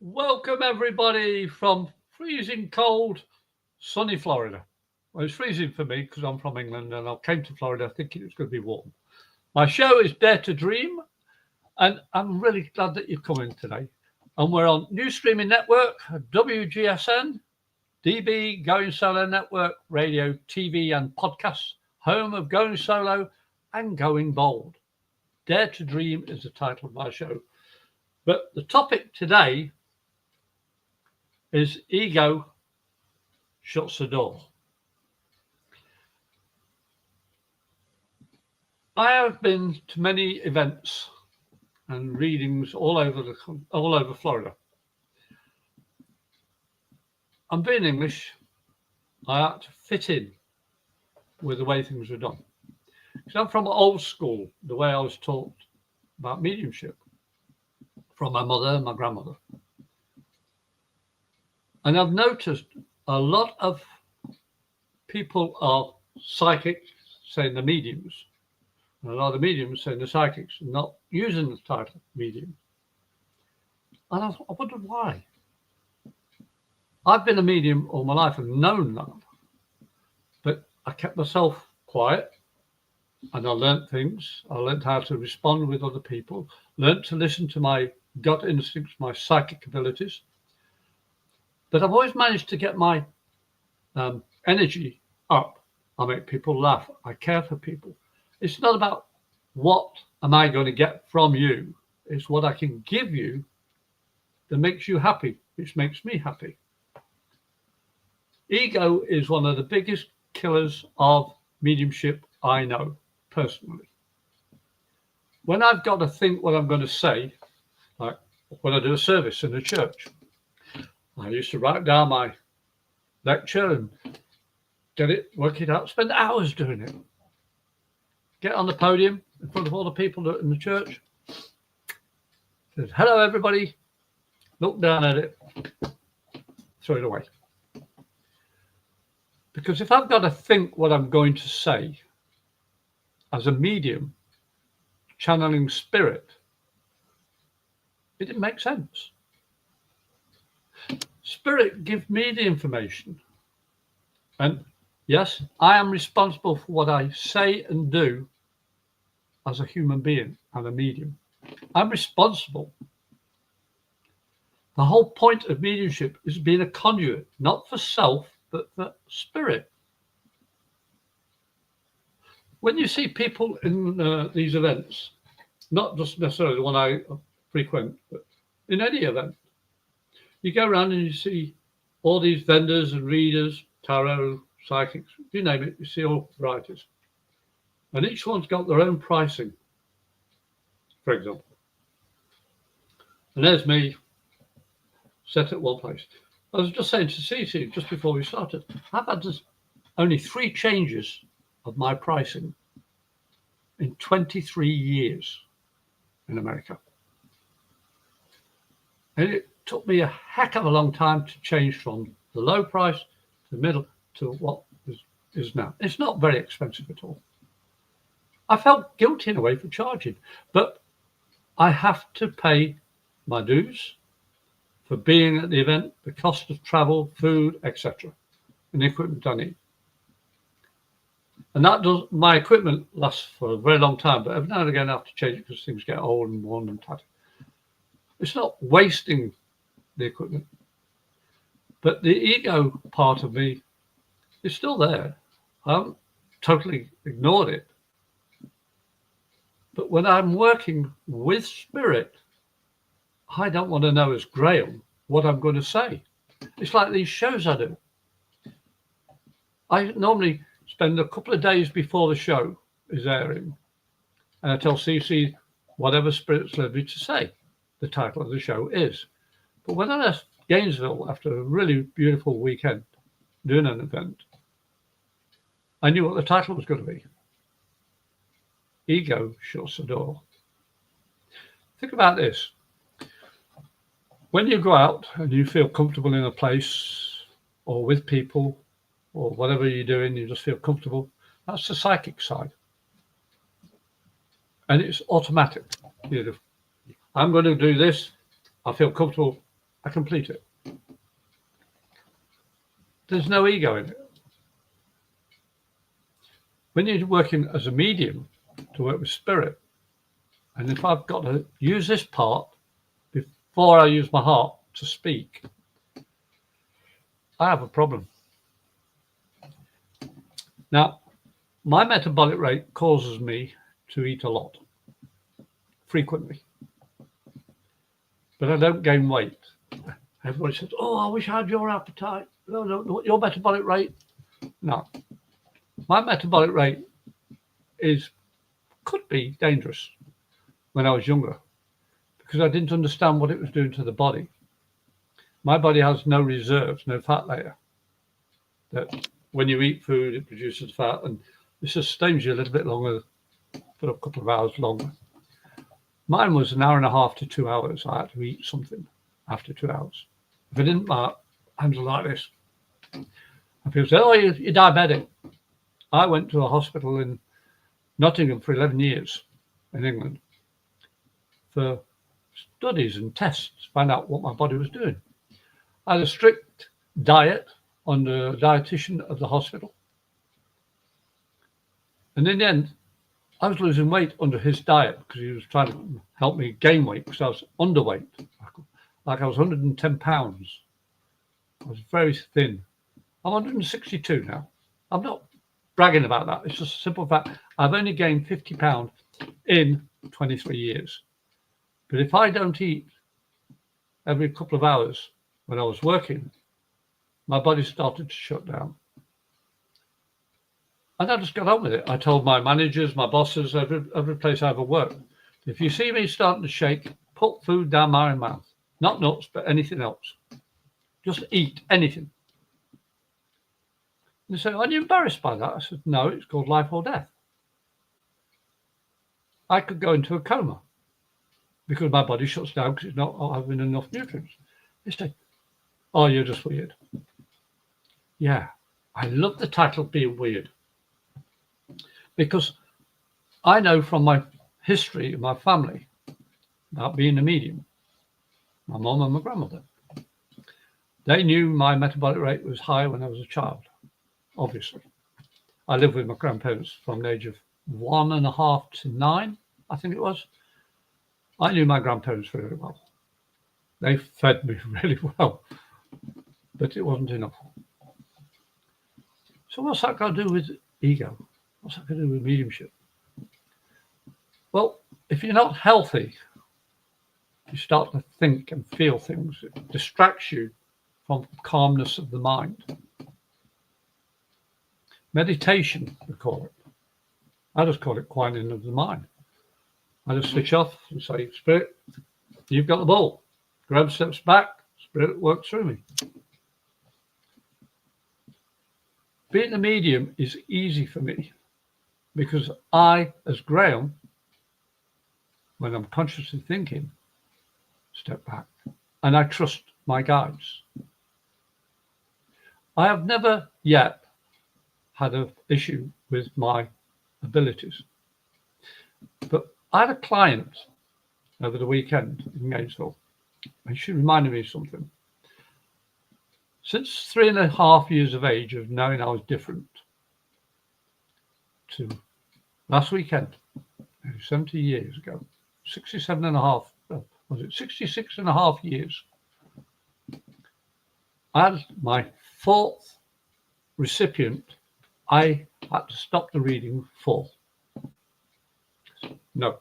Welcome everybody from freezing cold, sunny Florida. Well, it's freezing for me because I'm from England and I came to Florida thinking it was going to be warm. My show is Dare to Dream, and I'm really glad that you're coming today. And we're on New Streaming Network, WGSN-DB, Going Solo Network, radio, TV and podcasts, home of Going Solo and Going Bold. Dare to Dream is the title of my show. But the topic today is ego shuts the door. I have been to many events and readings all over Florida. I'm being English. I had to fit in with the way things were done. Because I'm from old school, the way I was taught about mediumship from my mother and my grandmother. And I've noticed a lot of people are psychics, saying they're mediums, and a lot of mediums saying they're psychics, not using the title medium. And I wondered why. I've been a medium all my life and known that, but I kept myself quiet and I learnt things. I learnt how to respond with other people, learnt to listen to my gut instincts, my psychic abilities. But I've always managed to get my energy up. I make people laugh. I care for people. It's not about what am I going to get from you. It's what I can give you that makes you happy, which makes me happy. Ego is one of the biggest killers of mediumship I know personally. When I've got to think what I'm going to say, like when I do a service in a church, I used to write down my lecture and get it, work it out, spend hours doing it. Get on the podium in front of all the people in the church. Says, hello, everybody. Look down at it. Throw it away. Because if I've got to think what I'm going to say as a medium, channeling spirit, it didn't make sense. Spirit give me the information. And yes, I am responsible for what I say and do as a human being and a medium. I'm responsible. The whole point of mediumship is being a conduit, not for self, but for spirit. When you see people in these events, not just necessarily the one I frequent, but in any event, you go around and you see all these vendors and readers, tarot, psychics, you name it, you see all varieties. And each one's got their own pricing, for example. And there's me, set at one place. I was just saying to Cece just before we started, I've had only 3 changes of my pricing in 23 years in America. And it took me a heck of a long time to change from the low price to the middle to what is now. It's not very expensive at all. I felt guilty in a way for charging, but I have to pay my dues for being at the event, the cost of travel, food, etc., and the equipment I need. And that does, my equipment lasts for a very long time, but every now and again I have to change it because things get old and worn and tattered. It's not wasting the equipment, but the ego part of me is still there. I haven't totally ignored it. But when I'm working with spirit, I don't want to know as Graham what I'm going to say. It's like these shows I do. I normally spend a couple of days before the show is airing, and I tell CC whatever spirit's led me to say the title of the show is. But when I left Gainesville after a really beautiful weekend doing an event, I knew what the title was going to be. Ego shuts the door. Think about this. When you go out and you feel comfortable in a place or with people or whatever you're doing, you just feel comfortable, that's the psychic side. And it's automatic. I'm going to do this. I feel comfortable. I complete it. There's no ego in it. When you're working as a medium to work with spirit, and if I've got to use this part before I use my heart to speak, I have a problem. Now, my metabolic rate causes me to eat a lot, frequently, but I don't gain weight. Everybody says, oh, I wish I had your appetite. No, your metabolic rate. No, my metabolic rate could be dangerous when I was younger because I didn't understand what it was doing to the body. My body has no reserves, no fat layer. That when you eat food, it produces fat, and it sustains you a little bit longer, for a couple of hours longer. Mine was an hour and a half to 2 hours. I had to eat something after 2 hours. If I didn't, my hands were like this. And people say, oh, you're diabetic. I went to a hospital in Nottingham for 11 years in England for studies and tests to find out what my body was doing. I had a strict diet under a dietitian of the hospital. And in the end, I was losing weight under his diet because he was trying to help me gain weight because I was underweight. Like I was 110 pounds. I was very thin. I'm 162 now. I'm not bragging about that. It's just a simple fact. I've only gained 50 pounds in 23 years. But if I don't eat every couple of hours when I was working, my body started to shut down. And I just got on with it. I told my managers, my bosses, every place I ever worked, if you see me starting to shake, put food down my mouth. Not nuts, but anything else. Just eat anything. And they say, are you embarrassed by that? I said, no, it's called life or death. I could go into a coma because my body shuts down because it's not having enough nutrients. They say, oh, you're just weird. Yeah, I love the title being weird because I know from my history of my family about being a medium, my mom and my grandmother. They knew my metabolic rate was high when I was a child, obviously. I lived with my grandparents from the age of 1.5 to 9, I think it was. I knew my grandparents very well. They fed me really well, but it wasn't enough. So what's that got to do with ego? What's that got to do with mediumship? Well, if you're not healthy, you start to think and feel things. It distracts you from calmness of the mind. Meditation, we call it. I just call it quieting of the mind. I just switch off and say, Spirit, you've got the ball. Graham steps back, Spirit works through me. Being a medium is easy for me because I, as Graham, when I'm consciously thinking, step back and I trust my guides. I have never yet had an issue with my abilities, but I had a client over the weekend in Gainesville, and she reminded me of something. Since 3.5 years of age of knowing I was different to last weekend, 70 years ago, 67.5, was it 66.5 years? I had my 4th recipient. I had to stop the reading for. No.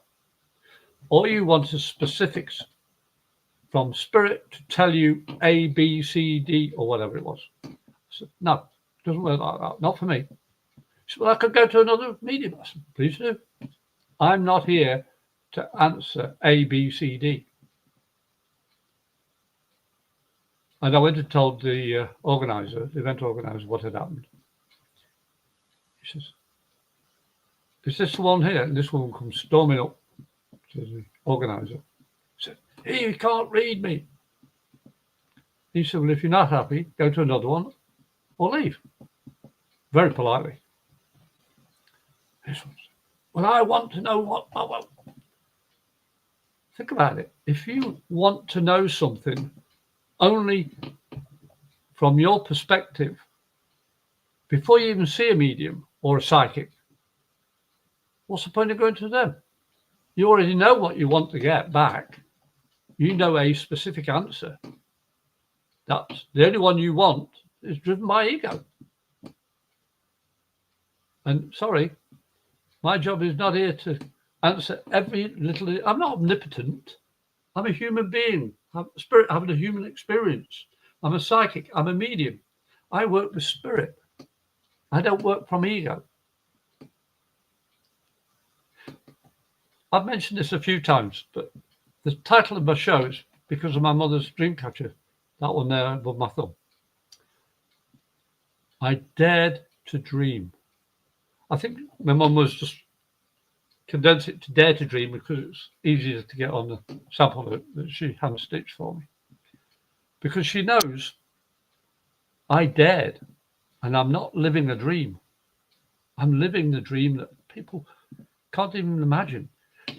All you want is specifics from Spirit to tell you A, B, C, D, or whatever it was. I said, no, it doesn't work like that. Not for me. She said, well, I could go to another medium. I said, please do. I'm not here to answer A, B, C, D. And I went and told the organizer, the event organizer, what had happened. He says, is this the one here? And this woman comes storming up to the organizer. He said, hey, you can't read me. He said, well, if you're not happy, go to another one or leave. Very politely. This one said, well, I want to know what I want. Think about it. If you want to know something only from your perspective. Before you even see a medium or a psychic, what's the point of going to them? You already know what you want to get back. You know a specific answer. That's the only one you want is driven by ego. And sorry, my job is not here to answer every little. I'm not omnipotent. I'm a human being. I'm a spirit having a human experience. I'm a psychic. I'm a medium. I work with spirit. I don't work from ego. I've mentioned this a few times, but the title of my show is because of my mother's dream catcher, that one there above my thumb. I dared to dream. I think my mum was just condensed it to dare to dream because it's easier to get on the sample that she hand stitched for me. Because she knows I dared, and I'm not living a dream. I'm living the dream that people can't even imagine.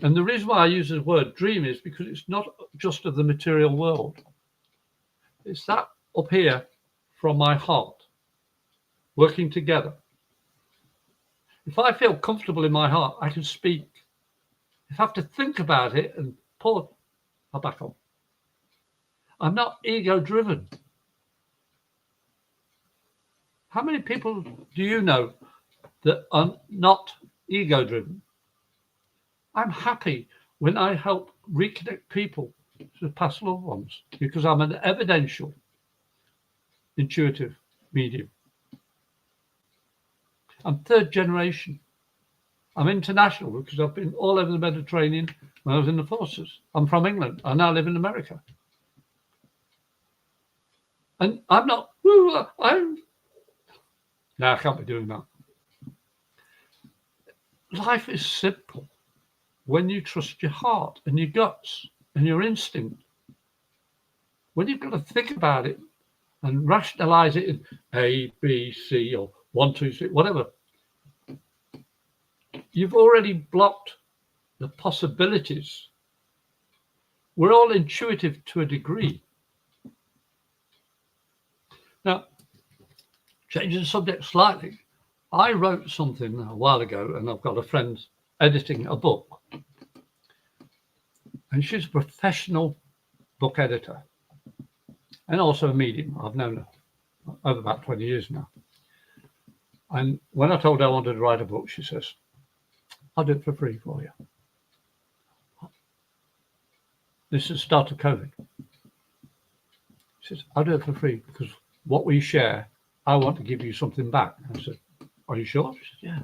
And the reason why I use the word dream is because it's not just of the material world. It's that up here from my heart, working together. If I feel comfortable in my heart, I can speak. If I have to think about it and pause, I'll back on. I'm not ego-driven. How many people do you know that are not ego-driven? I'm happy when I help reconnect people to past loved ones because I'm an evidential, intuitive medium. I'm third generation. I'm international because I've been all over the Mediterranean when I was in the forces. I'm from England. I now live in America. And I'm not, no, I can't be doing that. Life is simple when you trust your heart and your guts and your instinct. When you've got to think about it and rationalize it in A, B, C, or 1, 2, 3, whatever, you've already blocked the possibilities. We're all intuitive to a degree. Now, changing the subject slightly, I wrote something a while ago, and I've got a friend editing a book. And she's a professional book editor and also a medium. I've known her over about 20 years now. And when I told her I wanted to write a book, she says, I'll do it for free for you. This is the start of COVID. She says, I'll do it for free because what we share, I want to give you something back. I said, are you sure? She said, yeah.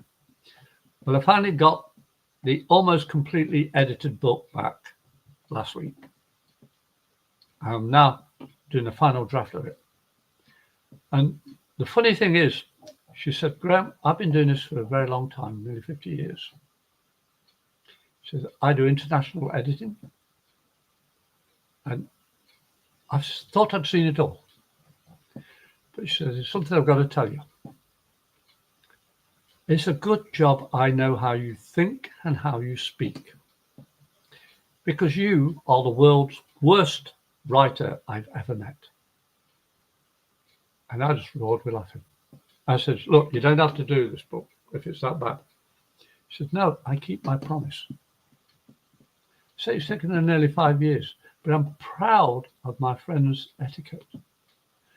Well, I finally got the almost completely edited book back last week. I'm now doing the final draft of it. And the funny thing is, she said, Graham, I've been doing this for a very long time, nearly 50 years. She says, I do international editing. And I thought I'd seen it all. But she says, there's something I've got to tell you. It's a good job I know how you think and how you speak. Because you are the world's worst writer I've ever met. And I just roared with laughing. I said, look, you don't have to do this book if it's that bad. She said, no, I keep my promise. So it's taken her nearly 5 years, but I'm proud of my friend's etiquette.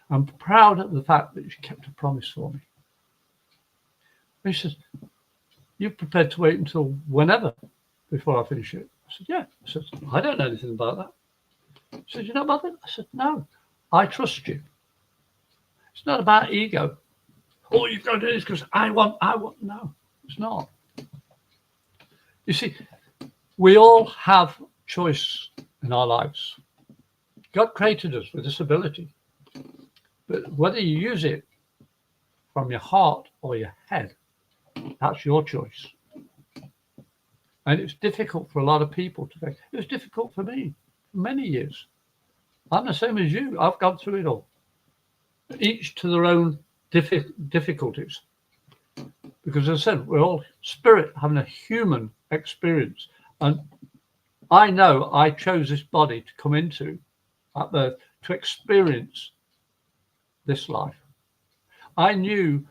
I'm proud of the fact that she kept a promise for me. And she says, you're prepared to wait until whenever before I finish it? I said, yeah. I said, I don't know anything about that. She said, you know about that? I said, no, I trust you. It's not about ego. Oh, you've got to do this because I want. No, it's not. You see, we all have choice in our lives. God created us with this ability. But whether you use it from your heart or your head, that's your choice. And it's difficult for a lot of people to think. It was difficult for me for many years. I'm the same as you. I've gone through it all. Each to their own difficulties. Because as I said, we're all spirit having a human experience. And I know I chose this body to come into at birth to experience this life. I knew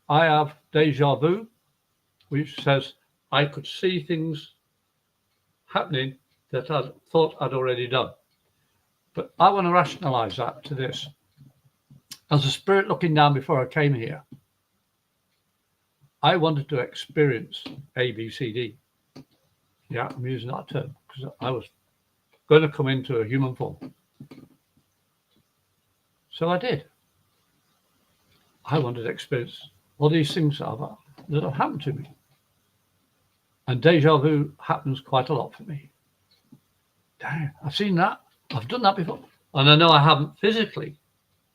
I have deja vu, which says I could see things happening that I thought I'd already done. But I want to rationalize that to this. As a spirit looking down before I came here, I wanted to experience ABCD. Yeah, I'm using that term because I was going to come into a human form. So I did. I wanted to experience all these things that have happened to me. And deja vu happens quite a lot for me. Damn, I've seen that. I've done that before. And I know I haven't physically,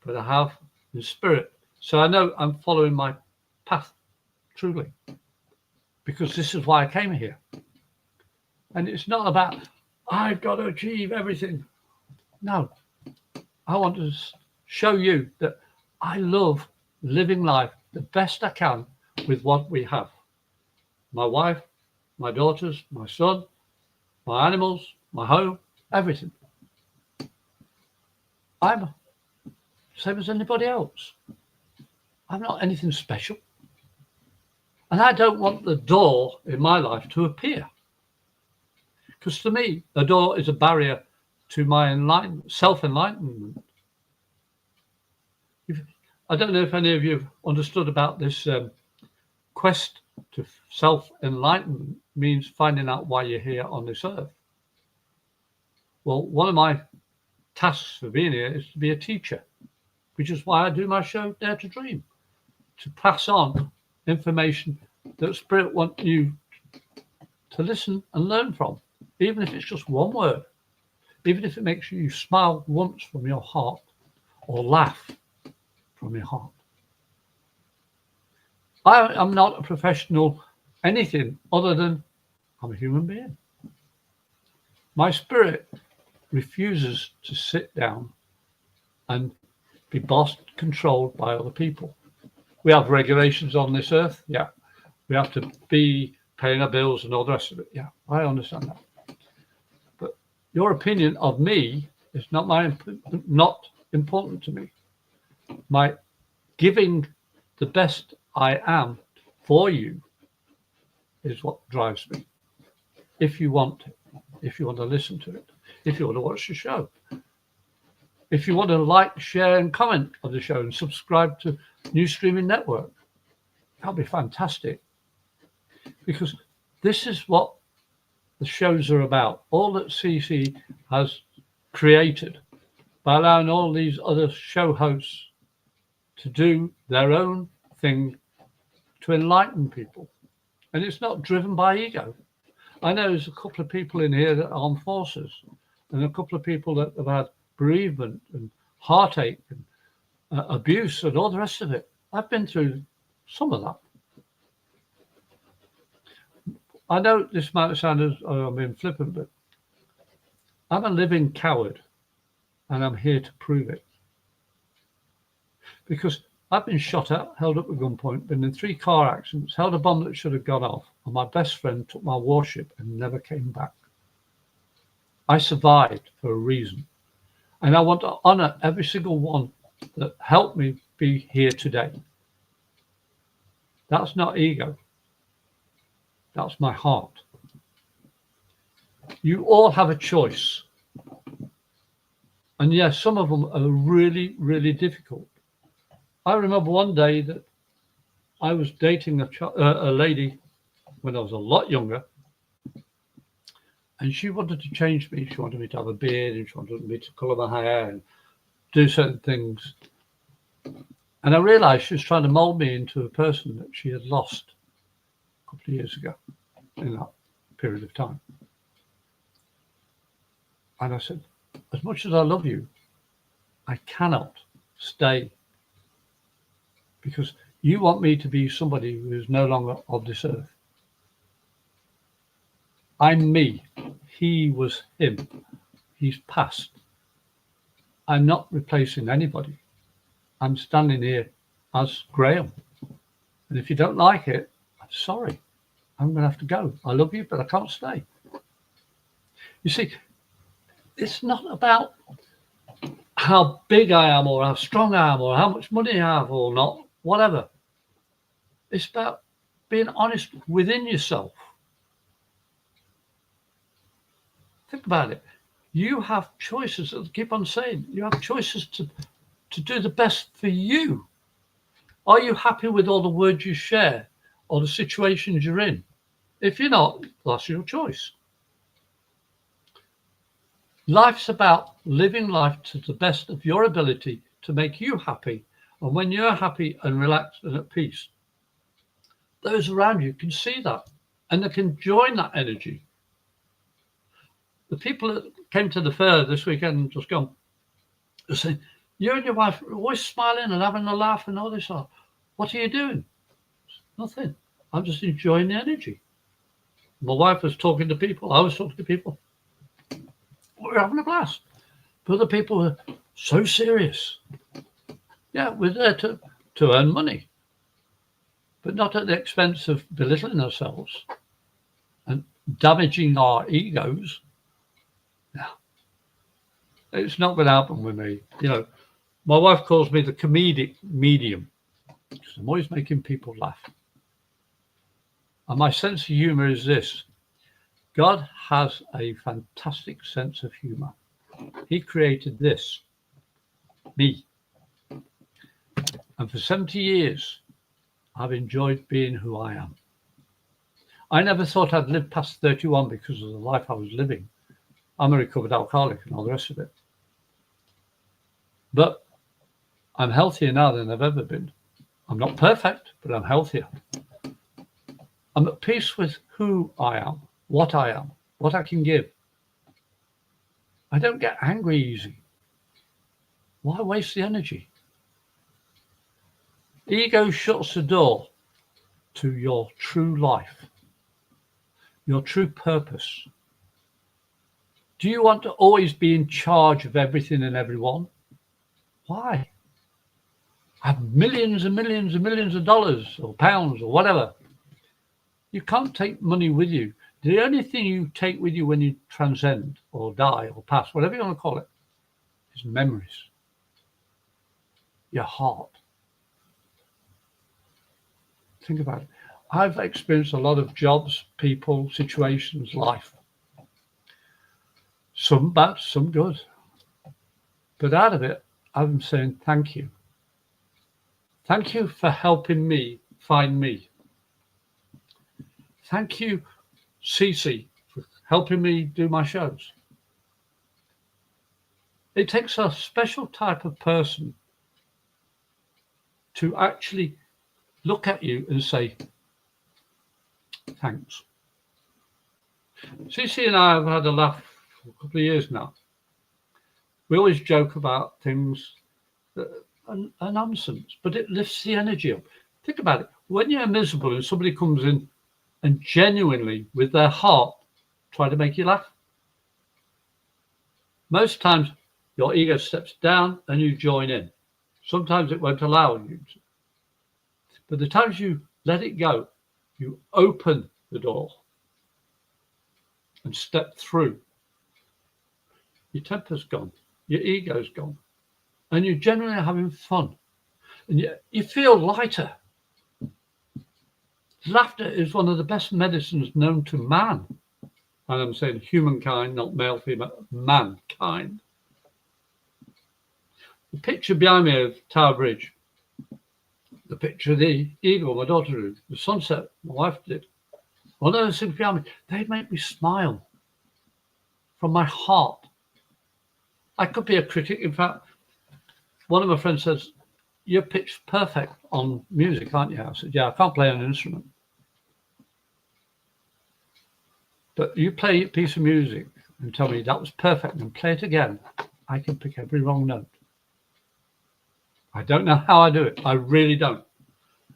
but I have in spirit. So I know I'm following my path truly. Because this is why I came here. And it's not about, I've got to achieve everything. No. I want to show you that I love living life the best I can with what we have. My wife, my daughters, my son, my animals, my home, everything. I'm the same as anybody else. I'm not anything special. And I don't want the door in my life to appear. Because to me, a door is a barrier to my self-enlightenment. I don't know if any of you have understood about this quest to self-enlightenment means finding out why you're here on this earth. Well, one of my tasks for being here is to be a teacher, which is why I do my show, Dare to Dream, to pass on information that Spirit wants you to listen and learn from, even if it's just one word, even if it makes you smile once from your heart or laugh from your heart. I am not a professional anything other than I'm a human being. My spirit refuses to sit down and be bossed, controlled by other people. We have regulations on this earth. Yeah. We have to be paying our bills and all the rest of it. Yeah, I understand that. But your opinion of me is not important to me. My giving the best I am for you is what drives me. If you want it, if you want to listen to it, if you want to watch the show, if you want to like, share, and comment on the show and subscribe to New Streaming Network, that'll be fantastic. Because this is what the shows are about. All that CC has created by allowing all these other show hosts to do their own thing to enlighten people. And it's not driven by ego. I know there's a couple of people in here that are armed forces and a couple of people that have had bereavement and heartache and abuse and all the rest of it. I've been through some of that. I know this might sound as I'm being flippant, but I'm a living coward and I'm here to prove it. Because I've been shot at, held up at gunpoint, been in 3 car accidents, held a bomb that should have gone off, and my best friend took my warship and never came back. I survived for a reason. And I want to honor every single one that helped me be here today. That's not ego. That's my heart. You all have a choice. And yes, some of them are really, really difficult. I remember one day that I was dating a lady when I was a lot younger, and she wanted to change me. She wanted me to have a beard, and she wanted me to colour my hair and do certain things. And I realised she was trying to mould me into a person that she had lost a couple of years ago in that period of time. And I said, as much as I love you, I cannot stay because you want me to be somebody who is no longer of this earth. I'm me. He was him. He's passed. I'm not replacing anybody. I'm standing here as Graham. And if you don't like it, I'm sorry. I'm going to have to go. I love you, but I can't stay. You see, it's not about how big I am or how strong I am or how much money I have or not, whatever. It's about being honest within yourself. Think about it. You have choices. I keep on saying, you have choices to do the best for you. Are you happy with all the words you share or the situations you're in? If you're not, that's your choice. Life's about living life to the best of your ability to make you happy. And when you're happy and relaxed and at peace, those around you can see that and they can join that energy. The people that came to the fair this weekend just gone, they're saying, you and your wife are always smiling and having a laugh and all this. What are you doing? Nothing. I'm just enjoying the energy. My wife was talking to people. I was talking to people. We're having a blast. But other people were so serious. Yeah, we're there to earn money, but not at the expense of belittling ourselves and damaging our egos. No, it's not going to happen with me. You know, my wife calls me the comedic medium because I'm always making people laugh. And my sense of humor is this. God has a fantastic sense of humor. He created this, me. And for 70 years, I've enjoyed being who I am. I never thought I'd live past 31 because of the life I was living. I'm a recovered alcoholic and all the rest of it. But I'm healthier now than I've ever been. I'm not perfect, but I'm healthier. I'm at peace with who I am, what I can give. I don't get angry easy. Why waste the energy? Ego shuts the door to your true life, your true purpose. Do you want to always be in charge of everything and everyone? Why? Have millions and millions and millions of dollars or pounds or whatever. You can't take money with you. The only thing you take with you when you transcend or die or pass, whatever you want to call it, is memories. Your heart. Think about it. I've experienced a lot of jobs, people, situations, life. Some bad, some good. But out of it, I'm saying thank you. Thank you for helping me find me. Thank you, Cece, for helping me do my shows. It takes a special type of person to actually look at you and say, thanks. Cece and I have had a laugh for a couple of years now. We always joke about things that are nonsense, but it lifts the energy up. Think about it. When you're miserable and somebody comes in and genuinely, with their heart, try to make you laugh, most times your ego steps down and you join in. Sometimes it won't allow you to. But the times you let it go, you open the door and step through. Your temper's gone, your ego's gone, and you're generally having fun. And you feel lighter. Laughter is one of the best medicines known to man. And I'm saying humankind, not male, female, mankind. The picture behind me of Tower Bridge, the picture of the eagle my daughter drew, the sunset my wife did, all those things behind me, they make me smile from my heart. I could be a critic. In fact, one of my friends says, you're pitch perfect on music, aren't you? I said, yeah, I can't play an instrument. But you play a piece of music and tell me that was perfect and play it again, I can pick every wrong note. I don't know how I do it. I really don't.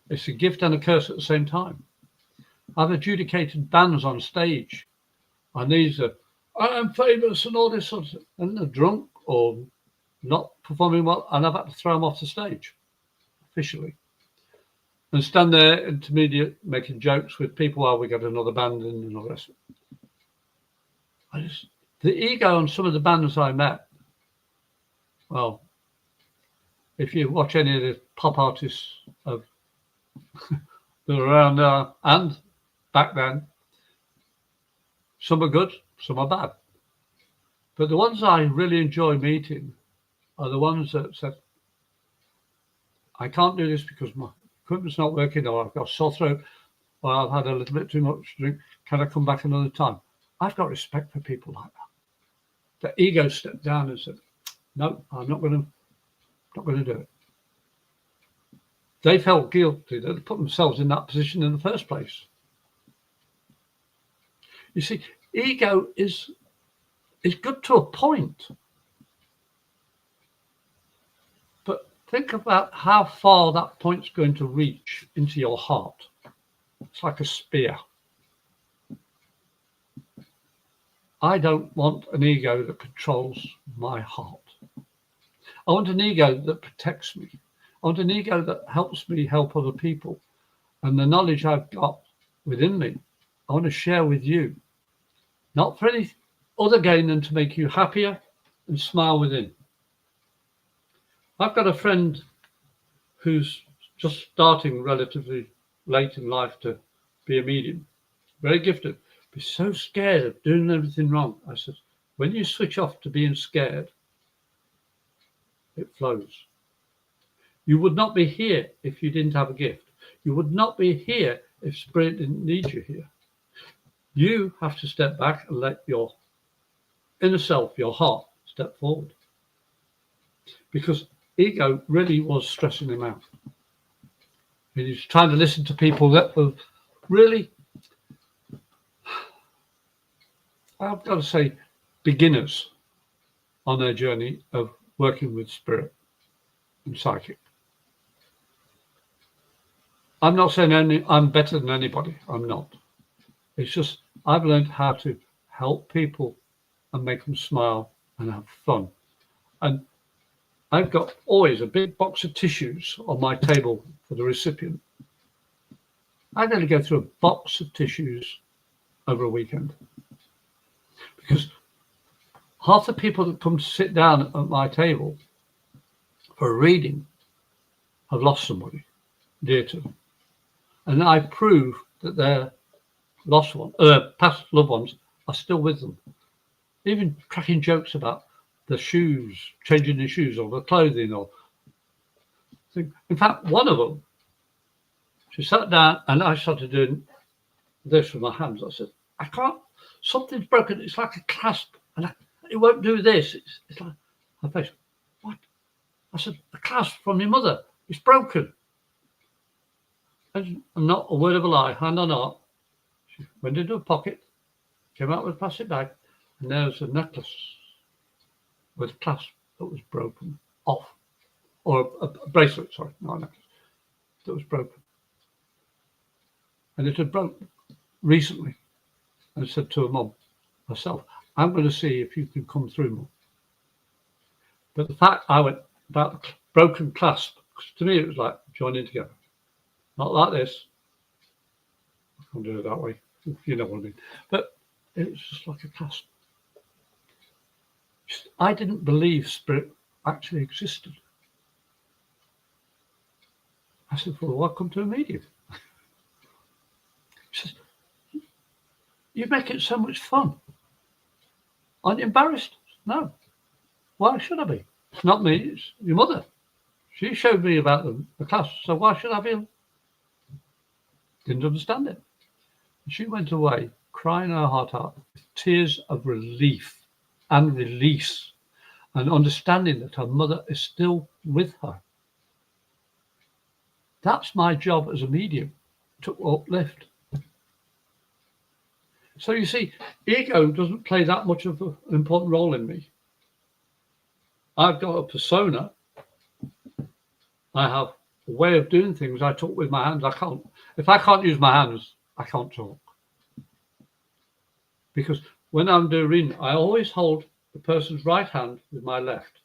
It's a gift and a curse at the same time. I've adjudicated bands on stage, and these are, I'm famous and all this sort of stuff, and they're drunk or not performing well, and I've had to throw them off the stage officially and stand there intermediate making jokes with people while we got another band in and all the rest of it. The ego on some of the bands I met, Well, if you watch any of the pop artists of that are around now and back then, some are good, some are bad. But the ones I really enjoy meeting are the ones that said, I can't do this because my equipment's not working, or I've got a sore throat, or I've had a little bit too much to drink. Can I come back another time? I've got respect for people like that. The ego stepped down and said, no, I'm not going to do it. They felt guilty that they put themselves in that position in the first place. You see, ego is good to a point. But think about how far that point's going to reach into your heart. It's like a spear. I don't want an ego that controls my heart. I want an ego that protects me. I want an ego that helps me help other people. And the knowledge I've got within me, I want to share with you. Not for any other gain than to make you happier and smile within. I've got a friend who's just starting relatively late in life to be a medium. Very gifted. Be so scared of doing everything wrong. I said, when you switch off to being scared, it flows. You would not be here if you didn't have a gift. You would not be here if Spirit didn't need you here. You have to step back and let your inner self, your heart, step forward. Because ego really was stressing him out. And he's trying to listen to people that were really, I've got to say, beginners on their journey of working with spirit and psychic. I'm not saying I'm better than anybody. I'm not. It's just I've learned how to help people and make them smile and have fun. And I've got always a big box of tissues on my table for the recipient. I nearly go through a box of tissues over a weekend. Because half the people that come to sit down at my table for a reading have lost somebody dear to them. And I prove that their lost one, past loved ones are still with them. Even cracking jokes about the shoes, changing the shoes or the clothing or thing. In fact, one of them, she sat down and I started doing this with my hands. I said, I can't, something's broken. It's like a clasp and it won't do this. It's like, her face, what? I said, the clasp from your mother, it's broken. And not a word of a lie, hand on heart. She went into a pocket, came out with a plastic bag, and there was a necklace with a clasp that was broken off. Or a bracelet, sorry, not a necklace, that was broken. And it had broken recently. And I said to her mum, myself, I'm going to see if you can come through, mum. But the fact I went about the broken clasp, to me it was like joining together. Not like this. I can't do it that way. You know what I mean. But it was just like a clasp. I didn't believe spirit actually existed. I said, well, welcome to a medium. She says, you make it so much fun. Aren't you embarrassed? No. Why should I be? It's not me, it's your mother. She showed me about the clasp, so why should I be? Didn't understand it. She went away crying her heart out with tears of relief and release and understanding that her mother is still with her. That's my job as a medium, to uplift. So you see, ego doesn't play that much of an important role in me. I've got a persona. I have a way of doing things. I talk with my hands. If I can't use my hands, I can't talk. Because when I'm doing reading, I always hold the person's right hand with my left.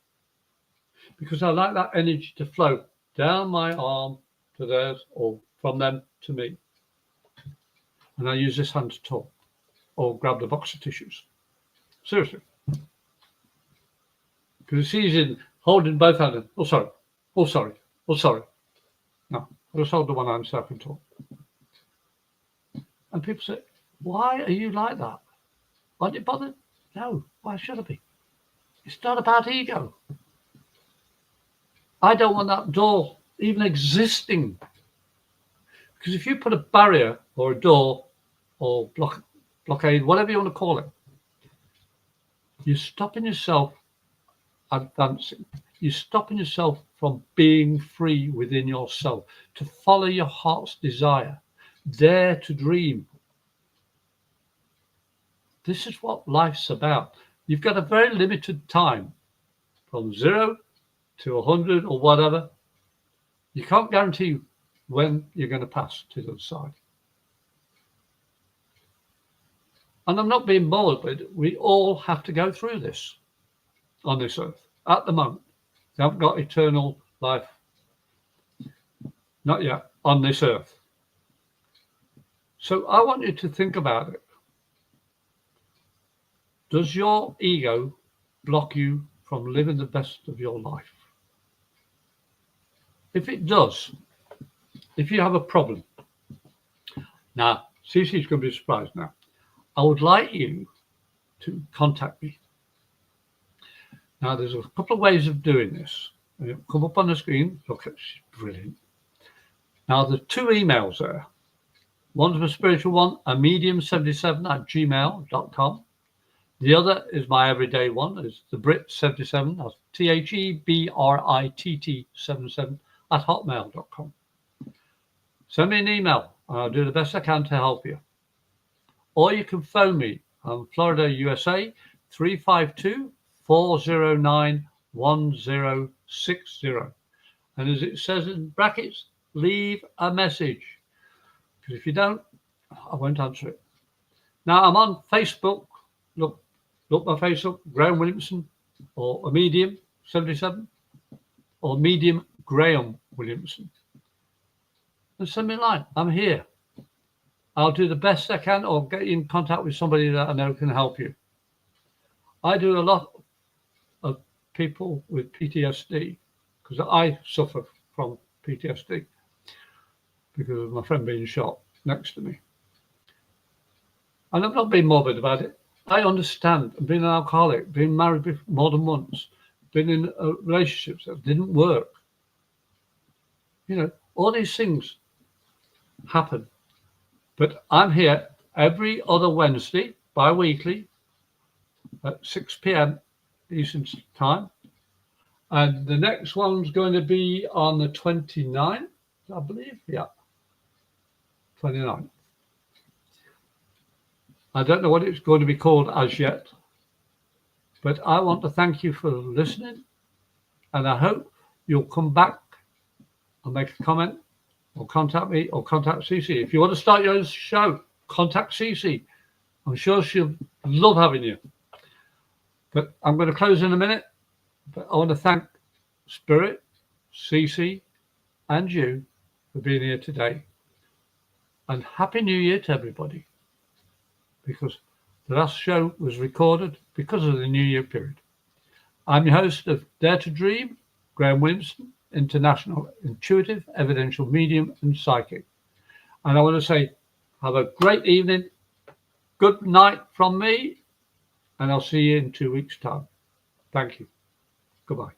Because I like that energy to flow down my arm to theirs or from them to me. And I use this hand to talk or grab the box of tissues. Seriously. Because it's easy in holding both hands. Oh, sorry. Oh, sorry. Oh, sorry. No, I just hold the one hand so I can talk. And people say, why are you like that? Aren't you bothered? No, why should I be? It's not about ego. I don't want that door even existing. Because if you put a barrier or a door or blockade, whatever you want to call it, you're stopping yourself advancing. You're stopping yourself from being free within yourself, to follow your heart's desire, dare to dream. This is what life's about. You've got a very limited time, from 0 to 100 or whatever. You can't guarantee when you're going to pass to the other side. And I'm not being morbid. We all have to go through this on this earth at the moment. We haven't got eternal life, not yet, on this earth. So I want you to think about it. Does your ego block you from living the best of your life? If it does, if you have a problem, now, Cece's going to be surprised now. I would like you to contact me. Now, there's a couple of ways of doing this. It'll come up on the screen. Look, it's brilliant. Now, there's 2 emails there. One's my spiritual one, a medium77@gmail.com. The other is my everyday one. It's the Brit77. That's TheBritt77@hotmail.com. Send me an email, and I'll do the best I can to help you. Or you can phone me. I'm Florida, USA, 352-409-1060. And as it says in brackets, leave a message. Because if you don't, I won't answer it. Now, I'm on Facebook. Look my Facebook, Graham Williamson, or a Medium 77, or Medium Graham Williamson. And send me a line. I'm here. I'll do the best I can, or get you in contact with somebody that I know can help you. I do a lot of people with PTSD, because I suffer from PTSD because of my friend being shot next to me. And I'm not being morbid about it. I understand. I've been an alcoholic, been married more than once, been in relationships that didn't work. You know, all these things happen. But I'm here every other Wednesday, bi-weekly, at 6 p.m. Eastern Time. And the next one's going to be on the 29th, I believe. Yeah, 29th. I don't know what it's going to be called as yet, but I want to thank you for listening, and I hope you'll come back and make a comment, or contact me, or contact Cece. If you want to start your own show, contact Cece. I'm sure she'll love having you. But I'm going to close in a minute, but I want to thank Spirit, Cece, and you for being here today. And Happy New Year to everybody, because the last show was recorded because of the New Year period. I'm your host of Dare to Dream, Graham Williamson, International Intuitive, Evidential Medium, and Psychic. And I want to say, have a great evening. Good night from me, and I'll see you in 2 weeks' time. Thank you. Goodbye.